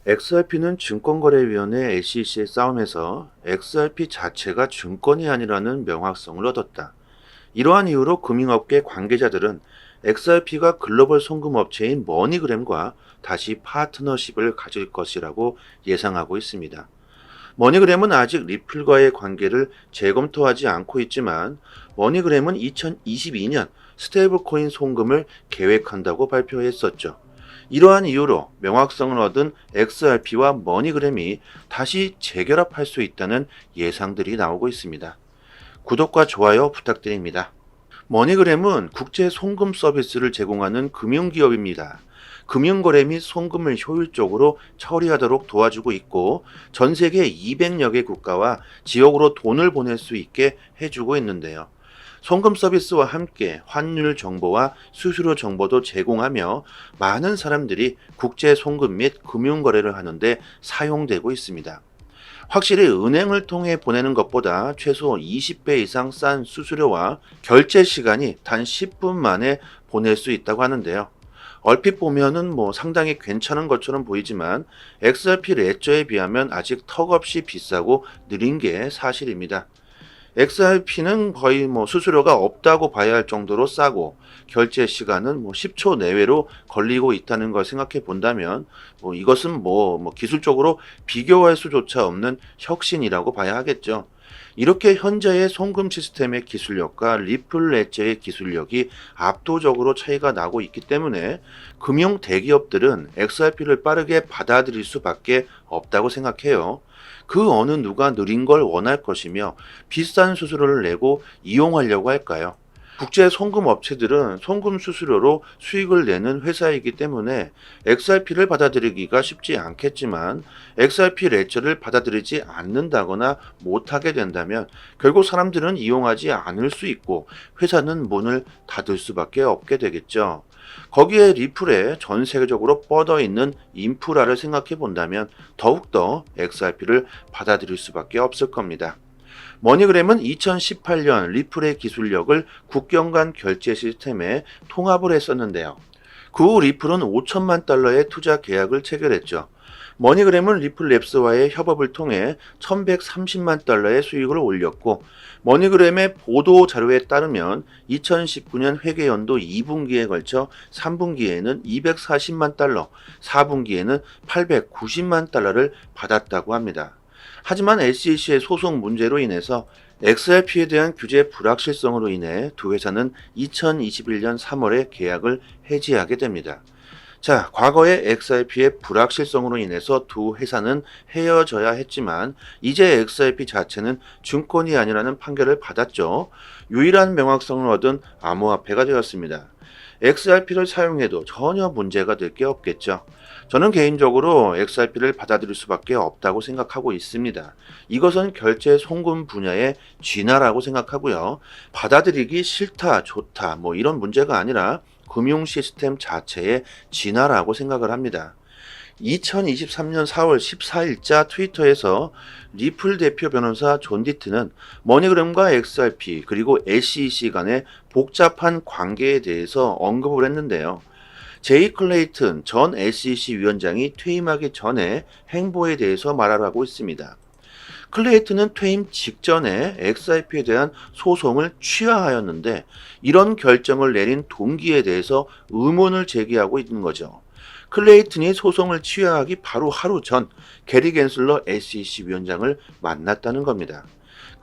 XRP는 증권거래위원회 SEC의 싸움에서 XRP 자체가 증권이 아니라는 명확성을 얻었다. 이러한 이유로 금융업계 관계자들은 XRP가 글로벌 송금업체인 머니그램과 다시 파트너십을 가질 것이라고 예상하고 있습니다. 머니그램은 아직 리플과의 관계를 재검토하지 않고 있지만 머니그램은 2022년 스테이블코인 송금을 계획한다고 발표했었죠. 이러한 이유로 명확성을 얻은 XRP와 머니그램이 다시 재결합할 수 있다는 예상들이 나오고 있습니다. 구독과 좋아요 부탁드립니다. 머니그램은 국제 송금 서비스를 제공하는 금융기업입니다. 금융거래 및 송금을 효율적으로 처리하도록 도와주고 있고 전 세계 200여 개 국가와 지역으로 돈을 보낼 수 있게 해주고 있는데요. 송금 서비스와 함께 환율 정보와 수수료 정보도 제공하며 많은 사람들이 국제 송금 및 금융거래를 하는데 사용되고 있습니다. 확실히 은행을 통해 보내는 것보다 최소 20배 이상 싼 수수료와 결제 시간이 단 10분 만에 보낼 수 있다고 하는데요. 얼핏 보면은 상당히 괜찮은 것처럼 보이지만 XRP 레저에 비하면 아직 턱없이 비싸고 느린 게 사실입니다. XRP는 거의 수수료가 없다고 봐야 할 정도로 싸고 결제 시간은 10초 내외로 걸리고 있다는 걸 생각해 본다면 이것은 기술적으로 비교할 수조차 없는 혁신이라고 봐야 하겠죠. 이렇게 현재의 송금 시스템의 기술력과 리플 레저의 기술력이 압도적으로 차이가 나고 있기 때문에 금융 대기업들은 XRP를 빠르게 받아들일 수밖에 없다고 생각해요. 그 어느 누가 느린 걸 원할 것이며 비싼 수수료를 내고 이용하려고 할까요? 국제 송금 업체들은 송금 수수료로 수익을 내는 회사이기 때문에 XRP를 받아들이기가 쉽지 않겠지만 XRP 레저를 받아들이지 않는다거나 못하게 된다면 결국 사람들은 이용하지 않을 수 있고 회사는 문을 닫을 수밖에 없게 되겠죠. 거기에 리플에 전 세계적으로 뻗어 있는 인프라를 생각해 본다면 더욱더 XRP를 받아들일 수밖에 없을 겁니다. 머니그램은 2018년 리플의 기술력을 국경 간 결제 시스템에 통합을 했었는데요. 그 후 리플은 5천만 달러의 투자 계약을 체결했죠. 머니그램은 리플랩스와의 협업을 통해 1130만 달러의 수익을 올렸고 머니그램의 보도 자료에 따르면 2019년 회계연도 2분기에 걸쳐 3분기에는 240만 달러, 4분기에는 890만 달러를 받았다고 합니다. 하지만 SEC의 소송 문제로 인해서 XRP에 대한 규제 불확실성으로 인해 두 회사는 2021년 3월에 계약을 해지하게 됩니다. 자, 과거의 XRP의 불확실성으로 인해서 두 회사는 헤어져야 했지만 이제 XRP 자체는 증권이 아니라는 판결을 받았죠. 유일한 명확성을 얻은 암호화폐가 되었습니다. XRP를 사용해도 전혀 문제가 될 게 없겠죠. 저는 개인적으로 XRP를 받아들일 수밖에 없다고 생각하고 있습니다. 이것은 결제 송금 분야의 진화라고 생각하고요. 받아들이기 싫다, 좋다, 이런 문제가 아니라 금융 시스템 자체의 진화라고 생각을 합니다. 2023년 4월 14일자 트위터에서 리플 대표 변호사 존 디트는 머니그램과 XRP 그리고 SEC 간의 복잡한 관계에 대해서 언급을 했는데요. 제이 클레이튼 전 SEC 위원장이 퇴임하기 전에 행보에 대해서 말하고 있습니다. 클레이튼은 퇴임 직전에 XRP에 대한 소송을 취하하였는데 이런 결정을 내린 동기에 대해서 의문을 제기하고 있는 거죠. 클레이튼이 소송을 취하하기 바로 하루 전 게리 겐슬러 SEC 위원장을 만났다는 겁니다.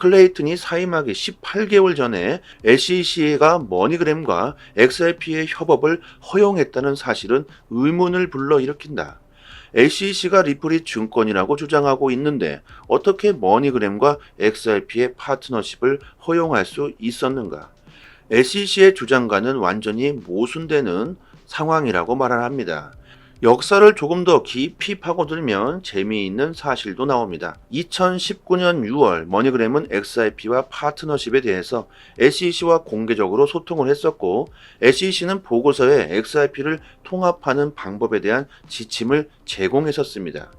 클레이튼이 사임하기 18개월 전에 SEC가 머니그램과 XRP의 협업을 허용했다는 사실은 의문을 불러일으킨다. SEC가 리플이 증권이라고 주장하고 있는데 어떻게 머니그램과 XRP의 파트너십을 허용할 수 있었는가? SEC의 주장과는 완전히 모순되는 상황이라고 말을 합니다. 역사를 조금 더 깊이 파고들면 재미있는 사실도 나옵니다. 2019년 6월 머니그램은 XRP와 파트너십에 대해서 SEC와 공개적으로 소통을 했었고 SEC는 보고서에 XRP를 통합하는 방법에 대한 지침을 제공했었습니다.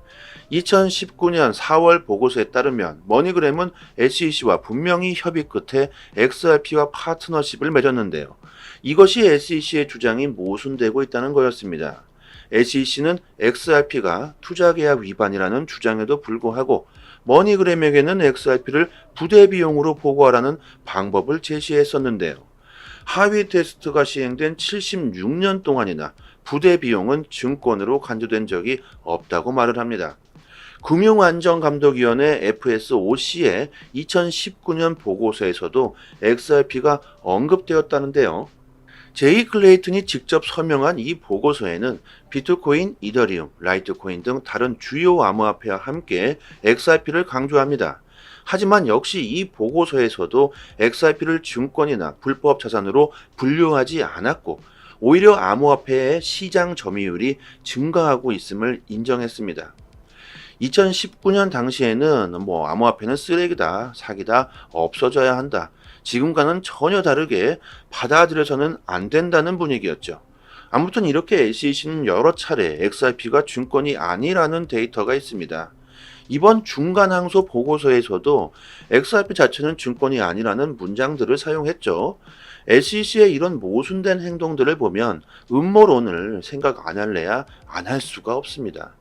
2019년 4월 보고서에 따르면 머니그램은 SEC와 분명히 협의 끝에 XRP와 파트너십을 맺었는데요. 이것이 SEC의 주장이 모순되고 있다는 거였습니다. SEC는 XRP가 투자계약 위반이라는 주장에도 불구하고 머니그램에게는 XRP를 부대 비용으로 보고하라는 방법을 제시했었는데요. 하위 테스트가 시행된 76년 동안이나 부대 비용은 증권으로 간주된 적이 없다고 말을 합니다. 금융안전감독위원회 FSOC의 2019년 보고서에서도 XRP가 언급되었다는데요. 제이 클레이튼이 직접 서명한 이 보고서에는 비트코인, 이더리움, 라이트코인 등 다른 주요 암호화폐와 함께 XRP를 강조합니다. 하지만 역시 이 보고서에서도 XRP를 증권이나 불법 자산으로 분류하지 않았고 오히려 암호화폐의 시장 점유율이 증가하고 있음을 인정했습니다. 2019년 당시에는 암호화폐는 쓰레기다, 사기다, 없어져야 한다. 지금과는 전혀 다르게 받아들여서는 안 된다는 분위기였죠. 아무튼 이렇게 SEC는 여러 차례 XRP가 증권이 아니라는 데이터가 있습니다. 이번 중간항소 보고서에서도 XRP 자체는 증권이 아니라는 문장들을 사용했죠. SEC의 이런 모순된 행동들을 보면 음모론을 생각 안 할래야 안 할 수가 없습니다.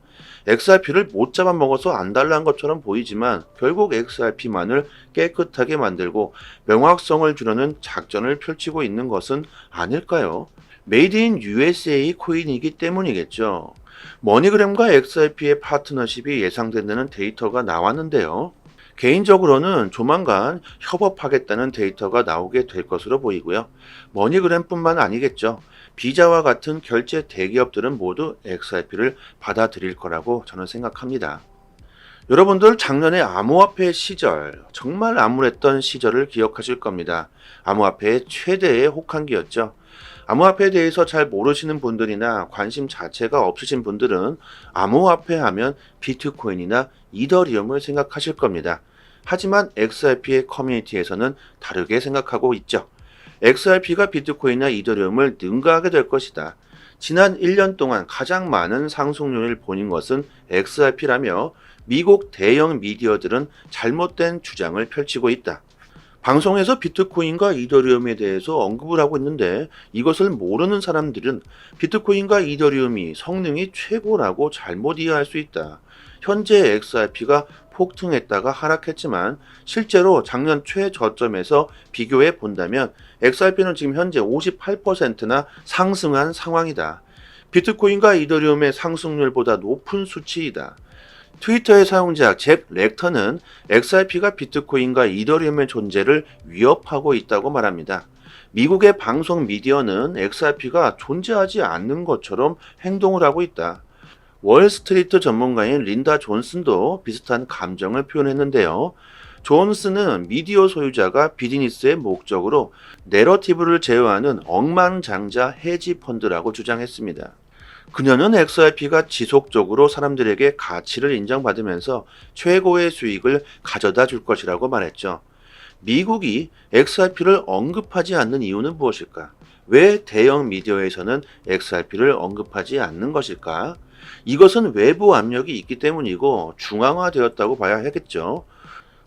XRP를 못 잡아먹어서 안달난 것처럼 보이지만 결국 XRP만을 깨끗하게 만들고 명확성을 주려는 작전을 펼치고 있는 것은 아닐까요? 메이드 인 USA 코인이기 때문이겠죠. 머니그램과 XRP의 파트너십이 예상된다는 데이터가 나왔는데요. 개인적으로는 조만간 협업하겠다는 데이터가 나오게 될 것으로 보이고요. 머니그램뿐만 아니겠죠. 비자와 같은 결제 대기업들은 모두 XRP를 받아들일 거라고 저는 생각합니다. 여러분들 작년에 암호화폐 시절, 정말 암울했던 시절을 기억하실 겁니다. 암호화폐의 최대의 혹한기였죠. 암호화폐에 대해서 잘 모르시는 분들이나 관심 자체가 없으신 분들은 암호화폐 하면 비트코인이나 이더리움을 생각하실 겁니다. 하지만 XRP의 커뮤니티에서는 다르게 생각하고 있죠. XRP가 비트코인이나 이더리움을 능가하게 될 것이다. 지난 1년 동안 가장 많은 상승률을 보인 것은 XRP라며 미국 대형 미디어들은 잘못된 주장을 펼치고 있다. 방송에서 비트코인과 이더리움에 대해서 언급을 하고 있는데 이것을 모르는 사람들은 비트코인과 이더리움이 성능이 최고라고 잘못 이해할 수 있다. 현재 XRP가 폭등했다가 하락했지만 실제로 작년 최저점에서 비교해 본다면 XRP는 지금 현재 58%나 상승한 상황이다. 비트코인과 이더리움의 상승률보다 높은 수치이다. 트위터의 사용자 잭 렉터는 XRP가 비트코인과 이더리움의 존재를 위협하고 있다고 말합니다. 미국의 방송 미디어는 XRP가 존재하지 않는 것처럼 행동을 하고 있다. 월스트리트 전문가인 린다 존슨도 비슷한 감정을 표현했는데요. 존슨은 미디어 소유자가 비즈니스의 목적으로 내러티브를 제어하는 억만장자 헤지 펀드라고 주장했습니다. 그녀는 XRP가 지속적으로 사람들에게 가치를 인정받으면서 최고의 수익을 가져다 줄 것이라고 말했죠. 미국이 XRP를 언급하지 않는 이유는 무엇일까? 왜 대형 미디어에서는 XRP를 언급하지 않는 것일까? 이것은 외부 압력이 있기 때문이고 중앙화되었다고 봐야 하겠죠.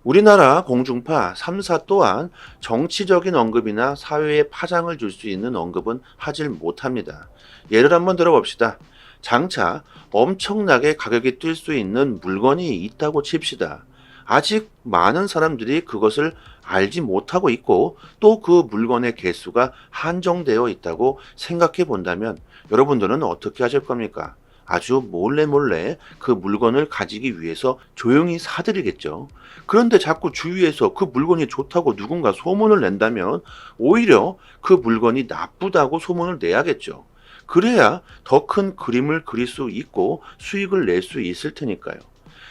우리나라 공중파 3사 또한 정치적인 언급이나 사회에 파장을 줄 수 있는 언급은 하질 못합니다. 예를 한번 들어봅시다. 장차 엄청나게 가격이 뛸 수 있는 물건이 있다고 칩시다. 아직 많은 사람들이 그것을 알지 못하고 있고 또 그 물건의 개수가 한정되어 있다고 생각해 본다면 여러분들은 어떻게 하실 겁니까? 아주 몰래 그 물건을 가지기 위해서 조용히 사들이겠죠. 그런데 자꾸 주위에서 그 물건이 좋다고 누군가 소문을 낸다면 오히려 그 물건이 나쁘다고 소문을 내야겠죠. 그래야 더 큰 그림을 그릴 수 있고 수익을 낼 수 있을 테니까요.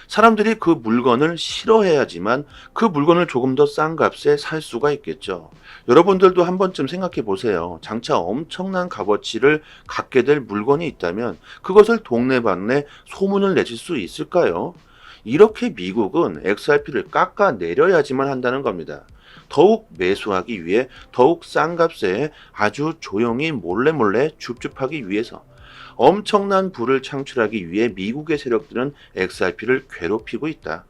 사람들이 그 물건을 싫어해야지만 그 물건을 조금 더 싼 값에 살 수가 있겠죠. 여러분들도 한 번쯤 생각해 보세요. 장차 엄청난 값어치를 갖게 될 물건이 있다면 그것을 동네방네 소문을 내실 수 있을까요? 이렇게 미국은 XRP를 깎아내려야지만 한다는 겁니다. 더욱 매수하기 위해 더욱 싼 값에 아주 조용히 몰래 줍줍하기 위해서 엄청난 부를 창출하기 위해 미국의 세력들은 XRP를 괴롭히고 있다.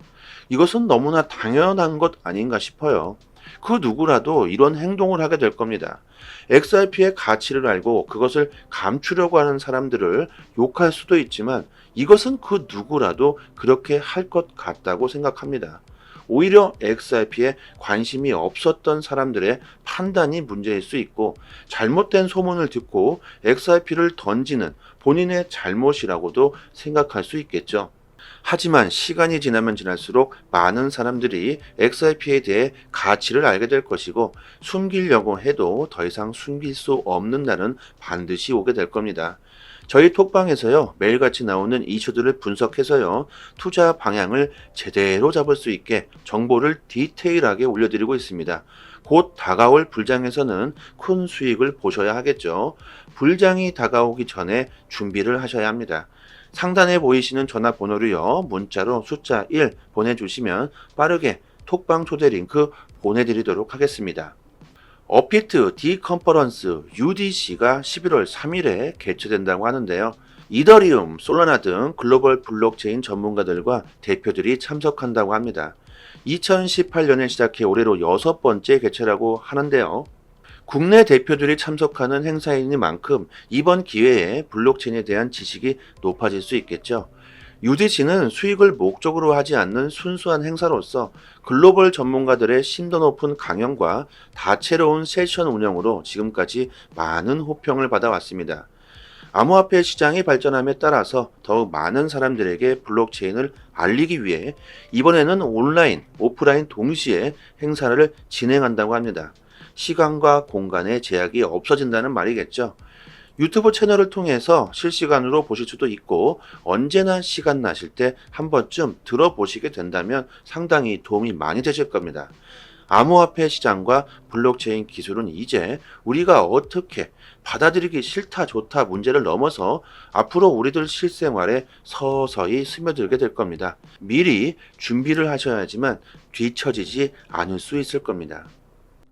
이것은 너무나 당연한 것 아닌가 싶어요. 그 누구라도 이런 행동을 하게 될 겁니다. XRP의 가치를 알고 그것을 감추려고 하는 사람들을 욕할 수도 있지만 이것은 그 누구라도 그렇게 할 것 같다고 생각합니다. 오히려 XRP에 관심이 없었던 사람들의 판단이 문제일 수 있고 잘못된 소문을 듣고 XRP를 던지는 본인의 잘못이라고도 생각할 수 있겠죠. 하지만 시간이 지나면 지날수록 많은 사람들이 XRP에 대해 가치를 알게 될 것이고 숨기려고 해도 더 이상 숨길 수 없는 날은 반드시 오게 될 겁니다. 저희 톡방에서요, 매일같이 나오는 이슈들을 분석해서요, 투자 방향을 제대로 잡을 수 있게 정보를 디테일하게 올려드리고 있습니다. 곧 다가올 불장에서는 큰 수익을 보셔야 하겠죠. 불장이 다가오기 전에 준비를 하셔야 합니다. 상단에 보이시는 전화번호로요, 문자로 숫자 1 보내주시면 빠르게 톡방 초대 링크 보내드리도록 하겠습니다. 업비트 디컨퍼런스 UDC가 11월 3일에 개최된다고 하는데요. 이더리움, 솔라나 등 글로벌 블록체인 전문가들과 대표들이 참석한다고 합니다. 2018년에 시작해 올해로 6번째 개최라고 하는데요. 국내 대표들이 참석하는 행사이니만큼 이번 기회에 블록체인에 대한 지식이 높아질 수 있겠죠. UDC는 수익을 목적으로 하지 않는 순수한 행사로서 글로벌 전문가들의 심도 높은 강연과 다채로운 세션 운영으로 지금까지 많은 호평을 받아왔습니다. 암호화폐 시장이 발전함에 따라서 더욱 많은 사람들에게 블록체인을 알리기 위해 이번에는 온라인, 오프라인 동시에 행사를 진행한다고 합니다. 시간과 공간의 제약이 없어진다는 말이겠죠. 유튜브 채널을 통해서 실시간으로 보실 수도 있고 언제나 시간 나실 때 한 번쯤 들어보시게 된다면 상당히 도움이 많이 되실 겁니다. 암호화폐 시장과 블록체인 기술은 이제 우리가 어떻게 받아들이기 싫다 좋다 문제를 넘어서 앞으로 우리들 실생활에 서서히 스며들게 될 겁니다. 미리 준비를 하셔야지만 뒤처지지 않을 수 있을 겁니다.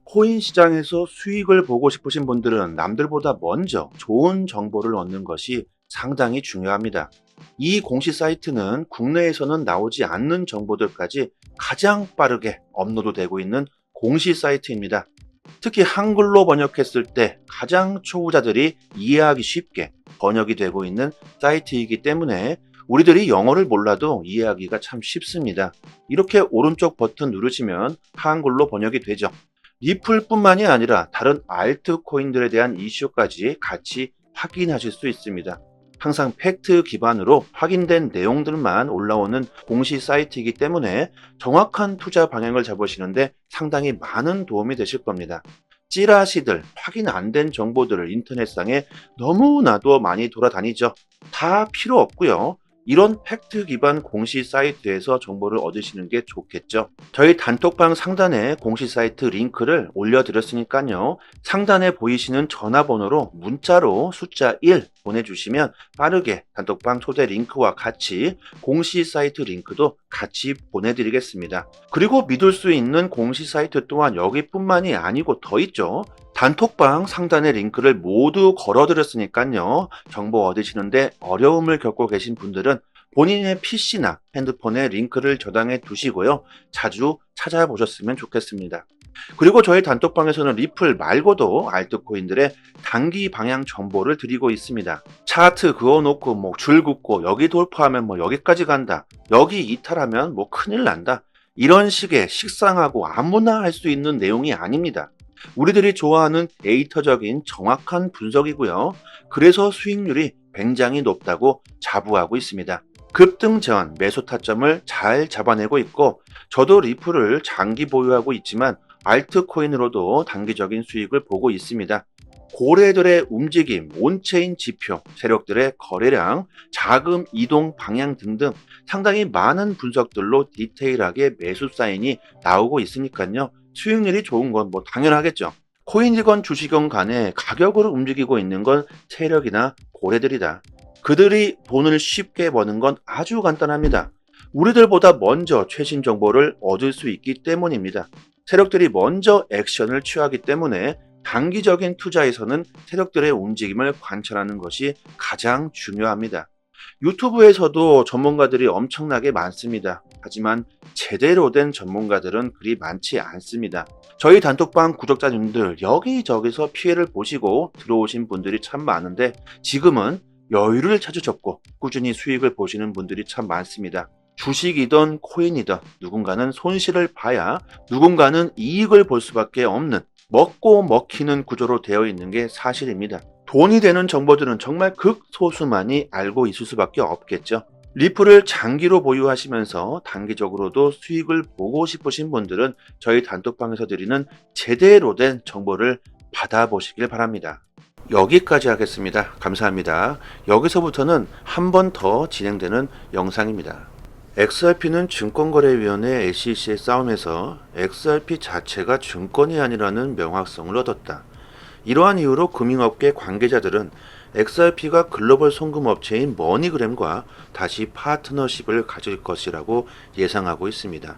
코인 시장에서 수익을 보고 싶으신 분들은 남들보다 먼저 좋은 정보를 얻는 것이 상당히 중요합니다. 이 공시 사이트는 국내에서는 나오지 않는 정보들까지 가장 빠르게 업로드되고 있는 공시 사이트입니다. 특히 한글로 번역했을 때 가장 초보자들이 이해하기 쉽게 번역이 되고 있는 사이트이기 때문에 우리들이 영어를 몰라도 이해하기가 참 쉽습니다. 이렇게 오른쪽 버튼 누르시면 한글로 번역이 되죠. 리플뿐만이 아니라 다른 알트코인들에 대한 이슈까지 같이 확인하실 수 있습니다. 항상 팩트 기반으로 확인된 내용들만 올라오는 공시 사이트이기 때문에 정확한 투자 방향을 잡으시는데 상당히 많은 도움이 되실 겁니다. 찌라시들, 확인 안 된 정보들을 인터넷상에 너무나도 많이 돌아다니죠. 다 필요 없고요. 이런 팩트 기반 공시 사이트에서 정보를 얻으시는 게 좋겠죠. 저희 단톡방 상단에 공시 사이트 링크를 올려드렸으니까요. 상단에 보이시는 전화번호로 문자로 숫자 1 보내주시면 빠르게 단톡방 초대 링크와 같이 공시 사이트 링크도 같이 보내드리겠습니다. 그리고 믿을 수 있는 공시 사이트 또한 여기뿐만이 아니고 더 있죠. 단톡방 상단의 링크를 모두 걸어드렸으니까요. 정보 얻으시는데 어려움을 겪고 계신 분들은 본인의 PC나 핸드폰에 링크를 저장해 두시고요. 자주 찾아보셨으면 좋겠습니다. 그리고 저희 단톡방에서는 리플 말고도 알트코인들의 단기 방향 정보를 드리고 있습니다. 차트 그어놓고 줄 긋고 여기 돌파하면 여기까지 간다. 여기 이탈하면 큰일 난다. 이런 식의 식상하고 아무나 할 수 있는 내용이 아닙니다. 우리들이 좋아하는 데이터적인 정확한 분석이고요. 그래서 수익률이 굉장히 높다고 자부하고 있습니다. 급등 전 매수 타점을 잘 잡아내고 있고 저도 리플을 장기 보유하고 있지만 알트코인으로도 단기적인 수익을 보고 있습니다. 고래들의 움직임, 온체인 지표, 세력들의 거래량, 자금 이동 방향 등등 상당히 많은 분석들로 디테일하게 매수 사인이 나오고 있으니까요. 수익률이 좋은 건 당연하겠죠. 코인이건 주식이건 간에 가격으로 움직이고 있는 건 세력이나 고래들이다. 그들이 돈을 쉽게 버는 건 아주 간단합니다. 우리들보다 먼저 최신 정보를 얻을 수 있기 때문입니다. 세력들이 먼저 액션을 취하기 때문에 단기적인 투자에서는 세력들의 움직임을 관찰하는 것이 가장 중요합니다. 유튜브에서도 전문가들이 엄청나게 많습니다. 하지만 제대로 된 전문가들은 그리 많지 않습니다. 저희 단톡방 구독자님들 여기저기서 피해를 보시고 들어오신 분들이 참 많은데 지금은 여유를 찾으셨고 꾸준히 수익을 보시는 분들이 참 많습니다. 주식이든 코인이든 누군가는 손실을 봐야 누군가는 이익을 볼 수밖에 없는 먹고 먹히는 구조로 되어 있는 게 사실입니다. 돈이 되는 정보들은 정말 극소수만이 알고 있을 수밖에 없겠죠. 리플을 장기로 보유하시면서 단기적으로도 수익을 보고 싶으신 분들은 저희 단톡방에서 드리는 제대로 된 정보를 받아보시길 바랍니다. 여기까지 하겠습니다. 감사합니다. 여기서부터는 한 번 더 진행되는 영상입니다. XRP는 증권거래위원회 SEC의 싸움에서 XRP 자체가 증권이 아니라는 명확성을 얻었다. 이러한 이유로 금융업계 관계자들은 XRP가 글로벌 송금업체인 머니그램과 다시 파트너십을 가질 것이라고 예상하고 있습니다.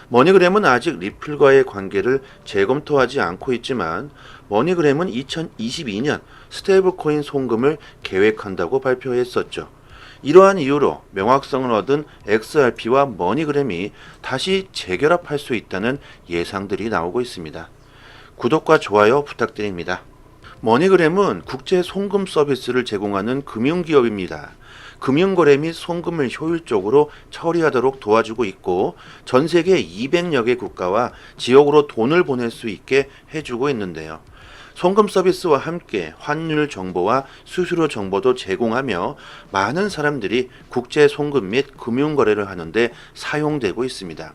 머니그램은 아직 리플과의 관계를 재검토하지 않고 있지만 머니그램은 2022년 스테이블코인 송금을 계획한다고 발표했었죠. 이러한 이유로 명확성을 얻은 XRP와 머니그램이 다시 재결합할 수 있다는 예상들이 나오고 있습니다. 구독과 좋아요 부탁드립니다. 머니그램은 국제 송금 서비스를 제공하는 금융기업입니다. 금융거래 및 송금을 효율적으로 처리하도록 도와주고 있고 전 세계 200여 개 국가와 지역으로 돈을 보낼 수 있게 해주고 있는데요. 송금 서비스와 함께 환율 정보와 수수료 정보도 제공하며 많은 사람들이 국제 송금 및 금융거래를 하는데 사용되고 있습니다.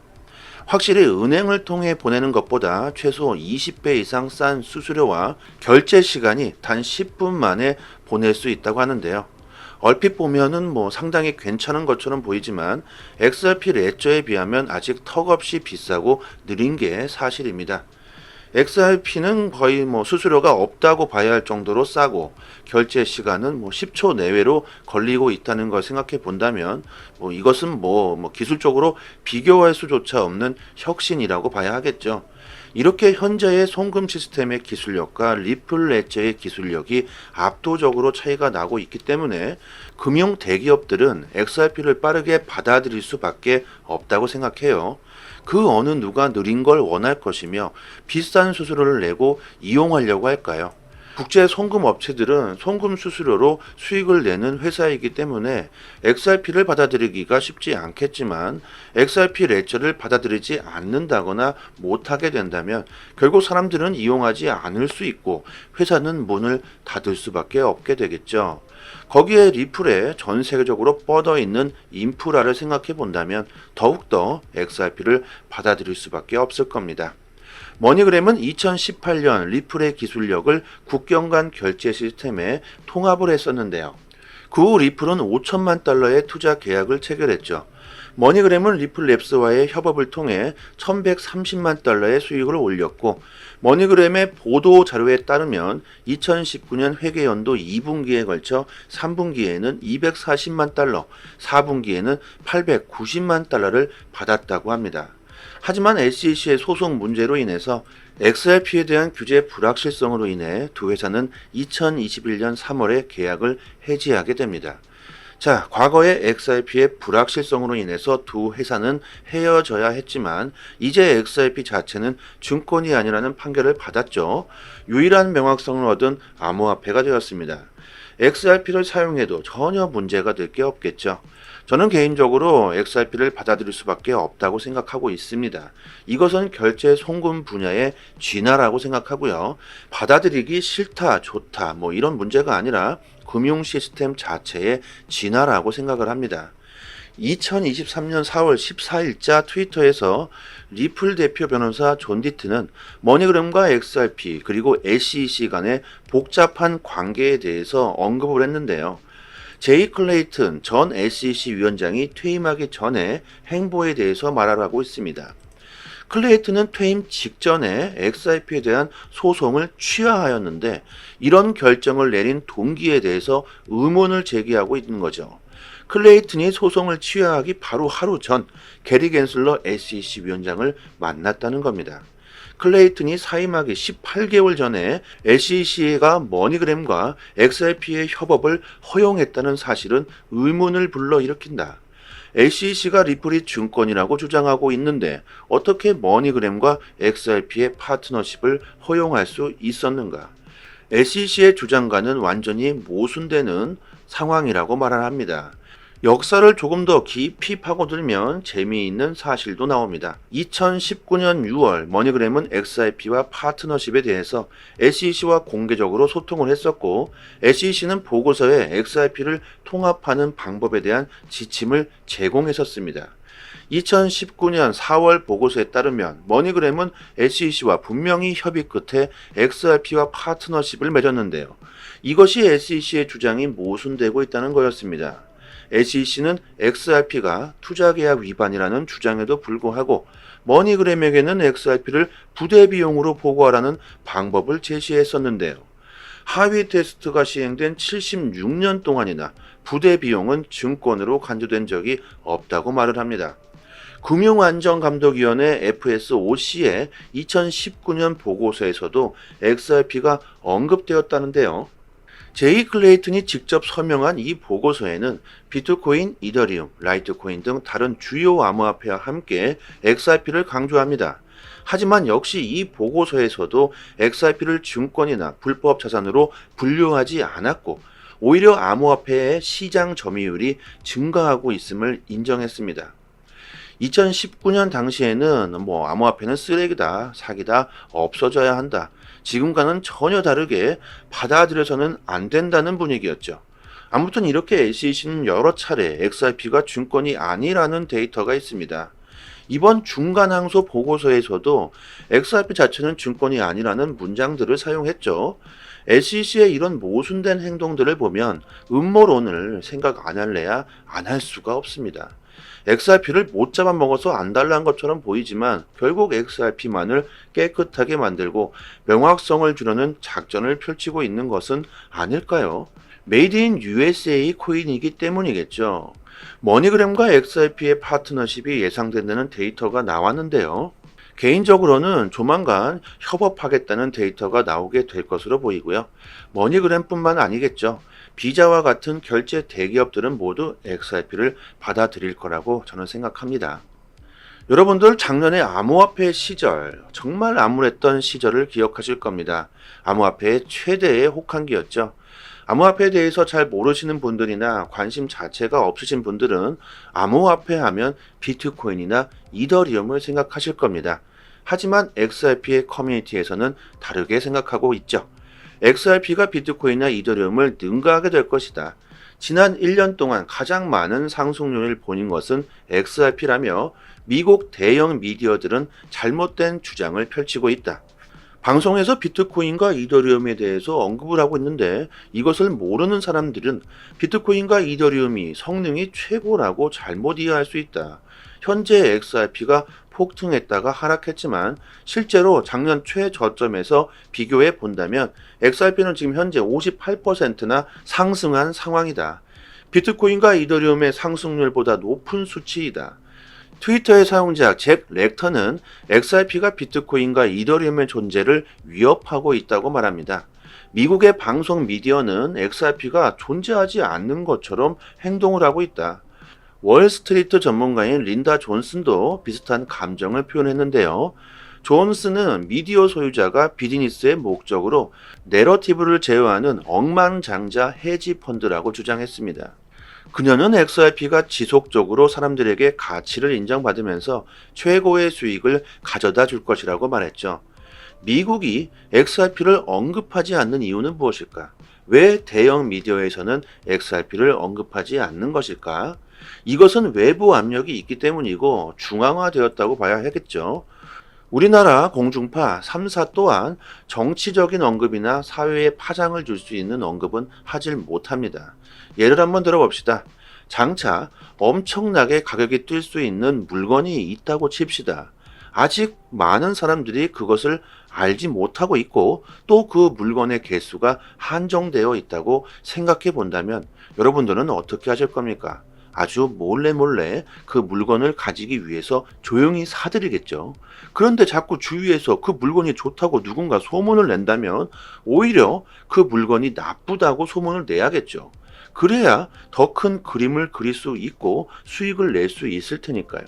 확실히 은행을 통해 보내는 것보다 최소 20배 이상 싼 수수료와 결제 시간이 단 10분 만에 보낼 수 있다고 하는데요. 얼핏 보면은 상당히 괜찮은 것처럼 보이지만 XRP 레저에 비하면 아직 턱없이 비싸고 느린 게 사실입니다. XRP는 거의 수수료가 없다고 봐야 할 정도로 싸고 결제 시간은 10초 내외로 걸리고 있다는 걸 생각해 본다면 이것은 기술적으로 비교할 수조차 없는 혁신이라고 봐야 하겠죠. 이렇게 현재의 송금 시스템의 기술력과 리플 레저의 기술력이 압도적으로 차이가 나고 있기 때문에 금융 대기업들은 XRP를 빠르게 받아들일 수밖에 없다고 생각해요. 그 어느 누가 느린 걸 원할 것이며 비싼 수수료를 내고 이용하려고 할까요? 국제 송금 업체들은 송금 수수료로 수익을 내는 회사이기 때문에 XRP를 받아들이기가 쉽지 않겠지만 XRP 레저를 받아들이지 않는다거나 못하게 된다면 결국 사람들은 이용하지 않을 수 있고 회사는 문을 닫을 수밖에 없게 되겠죠. 거기에 리플에 전 세계적으로 뻗어 있는 인프라를 생각해 본다면 더욱더 XRP를 받아들일 수밖에 없을 겁니다. 머니그램은 2018년 리플의 기술력을 국경 간 결제 시스템에 통합을 했었는데요. 그 후 리플은 5천만 달러의 투자 계약을 체결했죠. 머니그램은 리플랩스와의 협업을 통해 1130만 달러의 수익을 올렸고 머니그램의 보도 자료에 따르면 2019년 회계연도 2분기에 걸쳐 3분기에는 240만 달러, 4분기에는 890만 달러를 받았다고 합니다. 하지만 SEC의 소송 문제로 인해서 XRP에 대한 규제 불확실성으로 인해 두 회사는 2021년 3월에 계약을 해지하게 됩니다. 자, 과거의 XRP의 불확실성으로 인해서 두 회사는 헤어져야 했지만 이제 XRP 자체는 증권이 아니라는 판결을 받았죠. 유일한 명확성을 얻은 암호화폐가 되었습니다. XRP를 사용해도 전혀 문제가 될 게 없겠죠. 저는 개인적으로 XRP를 받아들일 수밖에 없다고 생각하고 있습니다. 이것은 결제 송금 분야의 진화라고 생각하고요. 받아들이기 싫다, 좋다 이런 문제가 아니라 금융 시스템 자체의 진화라고 생각을 합니다. 2023년 4월 14일자 트위터에서 리플 대표 변호사 존 디트는 머니그램과 XRP 그리고 SEC 간의 복잡한 관계에 대해서 언급을 했는데요. 제이 클레이튼 전 SEC 위원장이 퇴임하기 전에 행보에 대해서 말하고 있습니다. 클레이튼은 퇴임 직전에 XRP에 대한 소송을 취하하였는데 이런 결정을 내린 동기에 대해서 의문을 제기하고 있는 거죠. 클레이튼이 소송을 취하하기 바로 하루 전 게리 겐슬러 SEC 위원장을 만났다는 겁니다. 클레이튼이 사임하기 18개월 전에 SEC가 머니그램과 XRP의 협업을 허용했다는 사실은 의문을 불러일으킨다. SEC가 리플이 증권이라고 주장하고 있는데 어떻게 머니그램과 XRP의 파트너십을 허용할 수 있었는가? SEC의 주장과는 완전히 모순되는 상황이라고 말을 합니다. 역사를 조금 더 깊이 파고들면 재미있는 사실도 나옵니다. 2019년 6월 머니그램은 XRP와 파트너십에 대해서 SEC와 공개적으로 소통을 했었고, SEC는 보고서에 XRP를 통합하는 방법에 대한 지침을 제공했었습니다. 2019년 4월 보고서에 따르면 머니그램은 SEC와 분명히 협의 끝에 XRP와 파트너십을 맺었는데요. 이것이 SEC의 주장이 모순되고 있다는 거였습니다. SEC는 XRP가 투자계약 위반이라는 주장에도 불구하고 머니그램에게는 XRP를 부대 비용으로 보고하라는 방법을 제시했었는데요. 하위 테스트가 시행된 76년 동안이나 부대 비용은 증권으로 간주된 적이 없다고 말을 합니다. 금융안전감독위원회 FSOC의 2019년 보고서에서도 XRP가 언급되었다는데요. 제이 클레이튼이 직접 서명한 이 보고서에는 비트코인, 이더리움, 라이트코인 등 다른 주요 암호화폐와 함께 XRP를 강조합니다. 하지만 역시 이 보고서에서도 XRP를 증권이나 불법 자산으로 분류하지 않았고, 오히려 암호화폐의 시장 점유율이 증가하고 있음을 인정했습니다. 2019년 당시에는 암호화폐는 쓰레기다, 사기다, 없어져야 한다, 지금과는 전혀 다르게 받아들여서는 안 된다는 분위기였죠. 아무튼 이렇게 SEC는 여러 차례 XRP가 증권이 아니라는 데이터가 있습니다. 이번 중간항소 보고서에서도 XRP 자체는 증권이 아니라는 문장들을 사용했죠. SEC의 이런 모순된 행동들을 보면 음모론을 생각 안 할래야 안 할 수가 없습니다. XRP를 못 잡아먹어서 안달난 것처럼 보이지만 결국 XRP만을 깨끗하게 만들고 명확성을 주려는 작전을 펼치고 있는 것은 아닐까요? 메이드 인 USA 코인이기 때문이겠죠. 머니그램과 XRP의 파트너십이 예상된다는 데이터가 나왔는데요. 개인적으로는 조만간 협업하겠다는 데이터가 나오게 될 것으로 보이고요. 머니그램뿐만 아니겠죠. 비자와 같은 결제 대기업들은 모두 XRP를 받아들일 거라고 저는 생각합니다. 여러분들 작년에 암호화폐 시절, 정말 암울했던 시절을 기억하실 겁니다. 암호화폐의 최대의 혹한기였죠. 암호화폐에 대해서 잘 모르시는 분들이나 관심 자체가 없으신 분들은 암호화폐 하면 비트코인이나 이더리움을 생각하실 겁니다. 하지만 XRP의 커뮤니티에서는 다르게 생각하고 있죠. XRP가 비트코인이나 이더리움을 능가하게 될 것이다. 지난 1년 동안 가장 많은 상승률을 보인 것은 XRP라며 미국 대형 미디어들은 잘못된 주장을 펼치고 있다. 방송에서 비트코인과 이더리움에 대해서 언급을 하고 있는데 이것을 모르는 사람들은 비트코인과 이더리움이 성능이 최고라고 잘못 이해할 수 있다. 현재 XRP가 폭등했다가 하락했지만 실제로 작년 최저점에서 비교해 본다면 XRP는 지금 현재 58%나 상승한 상황이다. 비트코인과 이더리움의 상승률보다 높은 수치이다. 트위터의 사용자 잭 렉터는 XRP가 비트코인과 이더리움의 존재를 위협하고 있다고 말합니다. 미국의 방송 미디어는 XRP가 존재하지 않는 것처럼 행동을 하고 있다. 월스트리트 전문가인 린다 존슨도 비슷한 감정을 표현했는데요. 존슨은 미디어 소유자가 비즈니스의 목적으로 내러티브를 제어하는 억만장자 헤지 펀드라고 주장했습니다. 그녀는 XRP가 지속적으로 사람들에게 가치를 인정받으면서 최고의 수익을 가져다 줄 것이라고 말했죠. 미국이 XRP를 언급하지 않는 이유는 무엇일까? 왜 대형 미디어에서는 XRP를 언급하지 않는 것일까? 이것은 외부 압력이 있기 때문이고 중앙화되었다고 봐야 하겠죠. 우리나라 공중파 3사 또한 정치적인 언급이나 사회에 파장을 줄 수 있는 언급은 하질 못합니다. 예를 한번 들어봅시다. 장차 엄청나게 가격이 뛸 수 있는 물건이 있다고 칩시다. 아직 많은 사람들이 그것을 알지 못하고 있고 또 그 물건의 개수가 한정되어 있다고 생각해 본다면 여러분들은 어떻게 하실 겁니까? 아주 몰래 그 물건을 가지기 위해서 조용히 사들이겠죠. 그런데 자꾸 주위에서 그 물건이 좋다고 누군가 소문을 낸다면 오히려 그 물건이 나쁘다고 소문을 내야겠죠. 그래야 더 큰 그림을 그릴 수 있고 수익을 낼 수 있을 테니까요.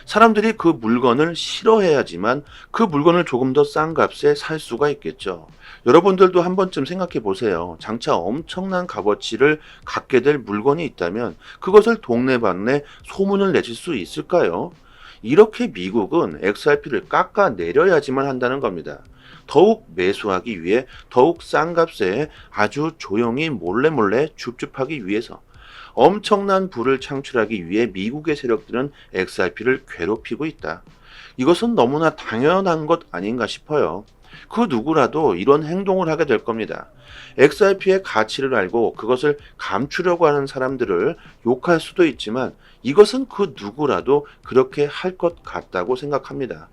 사람들이 그 물건을 싫어해야지만 그 물건을 조금 더 싼 값에 살 수가 있겠죠. 여러분들도 한 번쯤 생각해 보세요. 장차 엄청난 값어치를 갖게 될 물건이 있다면 그것을 동네방네 소문을 내실 수 있을까요? 이렇게 미국은 XRP를 깎아 내려야지만 한다는 겁니다. 더욱 매수하기 위해 더욱 싼 값에 아주 조용히 몰래 줍줍하기 위해서 엄청난 부를 창출하기 위해 미국의 세력들은 XRP를 괴롭히고 있다. 이것은 너무나 당연한 것 아닌가 싶어요. 그 누구라도 이런 행동을 하게 될 겁니다. XRP의 가치를 알고 그것을 감추려고 하는 사람들을 욕할 수도 있지만 이것은 그 누구라도 그렇게 할 것 같다고 생각합니다.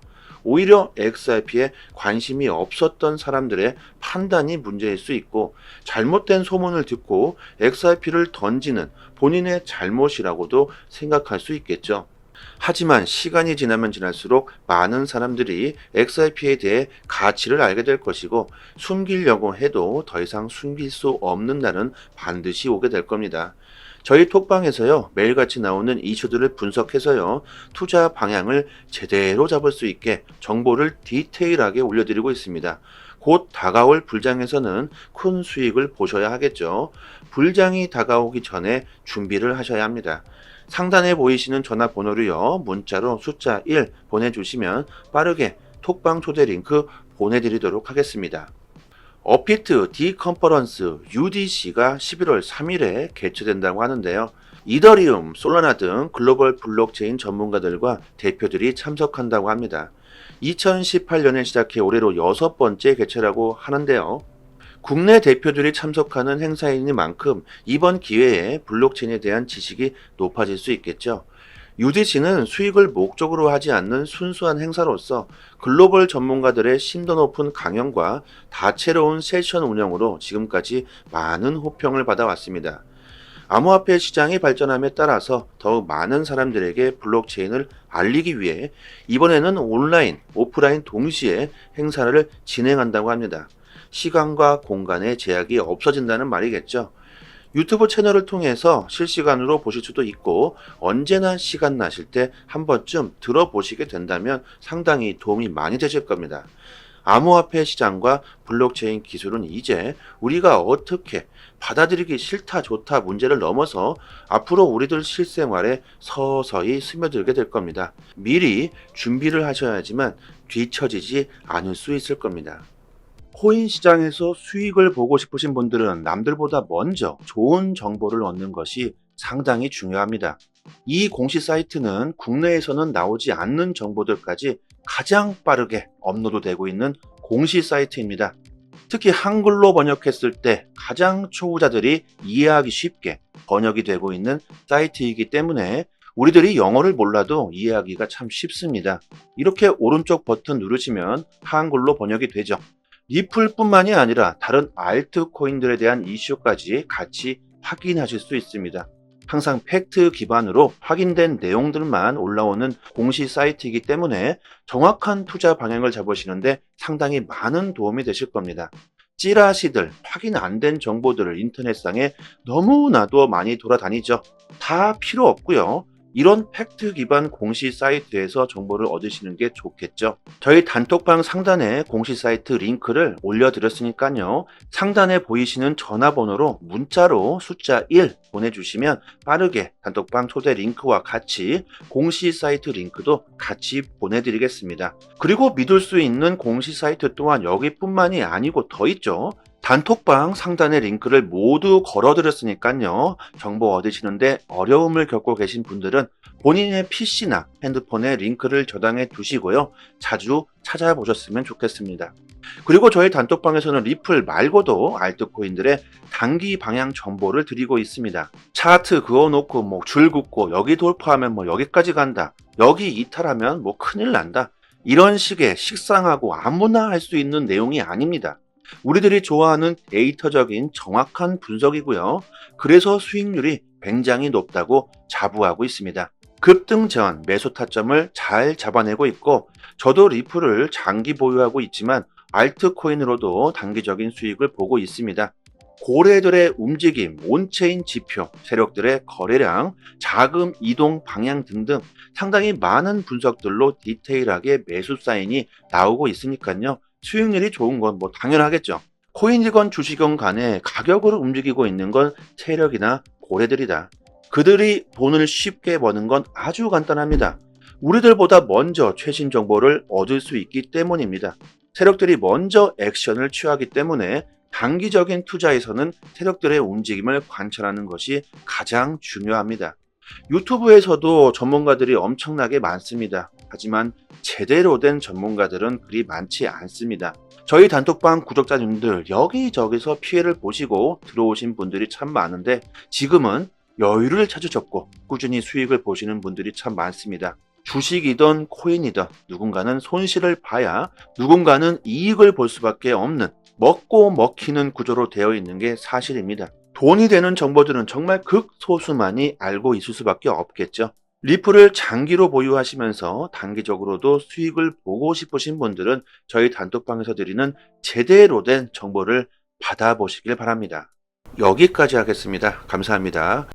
오히려 XRP에 관심이 없었던 사람들의 판단이 문제일 수 있고 잘못된 소문을 듣고 XRP를 던지는 본인의 잘못이라고도 생각할 수 있겠죠. 하지만 시간이 지나면 지날수록 많은 사람들이 XRP에 대해 가치를 알게 될 것이고 숨기려고 해도 더 이상 숨길 수 없는 날은 반드시 오게 될 겁니다. 저희 톡방에서요, 매일같이 나오는 이슈들을 분석해서요, 투자 방향을 제대로 잡을 수 있게 정보를 디테일하게 올려드리고 있습니다. 곧 다가올 불장에서는 큰 수익을 보셔야 하겠죠. 불장이 다가오기 전에 준비를 하셔야 합니다. 상단에 보이시는 전화번호로요, 문자로 숫자 1 보내주시면 빠르게 톡방 초대 링크 보내드리도록 하겠습니다. 어피트 디컨퍼런스 UDC가 11월 3일에 개최된다고 하는데요. 이더리움, 솔라나 등 글로벌 블록체인 전문가들과 대표들이 참석한다고 합니다. 2018년에 시작해 올해로 6번째 개최라고 하는데요. 국내 대표들이 참석하는 행사이니만큼 이번 기회에 블록체인에 대한 지식이 높아질 수 있겠죠. UDC는 수익을 목적으로 하지 않는 순수한 행사로서 글로벌 전문가들의 심도 높은 강연과 다채로운 세션 운영으로 지금까지 많은 호평을 받아왔습니다. 암호화폐 시장이 발전함에 따라서 더욱 많은 사람들에게 블록체인을 알리기 위해 이번에는 온라인, 오프라인 동시에 행사를 진행한다고 합니다. 시간과 공간의 제약이 없어진다는 말이겠죠. 유튜브 채널을 통해서 실시간으로 보실 수도 있고 언제나 시간 나실 때 한 번쯤 들어보시게 된다면 상당히 도움이 많이 되실 겁니다. 암호화폐 시장과 블록체인 기술은 이제 우리가 어떻게 받아들이기 싫다 좋다 문제를 넘어서 앞으로 우리들 실생활에 서서히 스며들게 될 겁니다. 미리 준비를 하셔야지만 뒤처지지 않을 수 있을 겁니다. 코인 시장에서 수익을 보고 싶으신 분들은 남들보다 먼저 좋은 정보를 얻는 것이 상당히 중요합니다. 이 공시 사이트는 국내에서는 나오지 않는 정보들까지 가장 빠르게 업로드되고 있는 공시 사이트입니다. 특히 한글로 번역했을 때 가장 초보자들이 이해하기 쉽게 번역이 되고 있는 사이트이기 때문에 우리들이 영어를 몰라도 이해하기가 참 쉽습니다. 이렇게 오른쪽 버튼 누르시면 한글로 번역이 되죠. 리플뿐만이 아니라 다른 알트코인들에 대한 이슈까지 같이 확인하실 수 있습니다. 항상 팩트 기반으로 확인된 내용들만 올라오는 공시 사이트이기 때문에 정확한 투자 방향을 잡으시는데 상당히 많은 도움이 되실 겁니다. 찌라시들, 확인 안 된 정보들을 인터넷상에 너무나도 많이 돌아다니죠. 다 필요 없고요. 이런 팩트 기반 공시 사이트에서 정보를 얻으시는 게 좋겠죠. 저희 단톡방 상단에 공시 사이트 링크를 올려드렸으니까요. 상단에 보이시는 전화번호로 문자로 숫자 1 보내주시면 빠르게 단톡방 초대 링크와 같이 공시 사이트 링크도 같이 보내드리겠습니다. 그리고 믿을 수 있는 공시 사이트 또한 여기뿐만이 아니고 더 있죠. 단톡방 상단의 링크를 모두 걸어드렸으니까요. 정보 얻으시는데 어려움을 겪고 계신 분들은 본인의 PC나 핸드폰에 링크를 저장해 두시고요. 자주 찾아보셨으면 좋겠습니다. 그리고 저희 단톡방에서는 리플 말고도 알트코인들의 단기 방향 정보를 드리고 있습니다. 차트 그어놓고 줄 긋고 여기 돌파하면 여기까지 간다. 여기 이탈하면 큰일 난다. 이런 식의 식상하고 아무나 할 수 있는 내용이 아닙니다. 우리들이 좋아하는 데이터적인 정확한 분석이고요. 그래서 수익률이 굉장히 높다고 자부하고 있습니다. 급등 전 매수 타점을 잘 잡아내고 있고 저도 리플을 장기 보유하고 있지만 알트코인으로도 단기적인 수익을 보고 있습니다. 고래들의 움직임, 온체인 지표, 세력들의 거래량, 자금 이동 방향 등등 상당히 많은 분석들로 디테일하게 매수 사인이 나오고 있으니까요. 수익률이 좋은 건 뭐 당연하겠죠. 코인이건 주식이건 간에 가격을 움직이고 있는 건 세력이나 고래들이다. 그들이 돈을 쉽게 버는 건 아주 간단합니다. 우리들보다 먼저 최신 정보를 얻을 수 있기 때문입니다. 세력들이 먼저 액션을 취하기 때문에 단기적인 투자에서는 세력들의 움직임을 관찰하는 것이 가장 중요합니다. 유튜브에서도 전문가들이 엄청나게 많습니다. 하지만 제대로 된 전문가들은 그리 많지 않습니다. 저희 단톡방 구독자님들 여기저기서 피해를 보시고 들어오신 분들이 참 많은데 지금은 여유를 찾으셨고 꾸준히 수익을 보시는 분들이 참 많습니다. 주식이든 코인이든 누군가는 손실을 봐야 누군가는 이익을 볼 수밖에 없는 먹고 먹히는 구조로 되어 있는 게 사실입니다. 돈이 되는 정보들은 정말 극소수만이 알고 있을 수밖에 없겠죠. 리플을 장기로 보유하시면서 단기적으로도 수익을 보고 싶으신 분들은 저희 단톡방에서 드리는 제대로 된 정보를 받아보시길 바랍니다. 여기까지 하겠습니다. 감사합니다.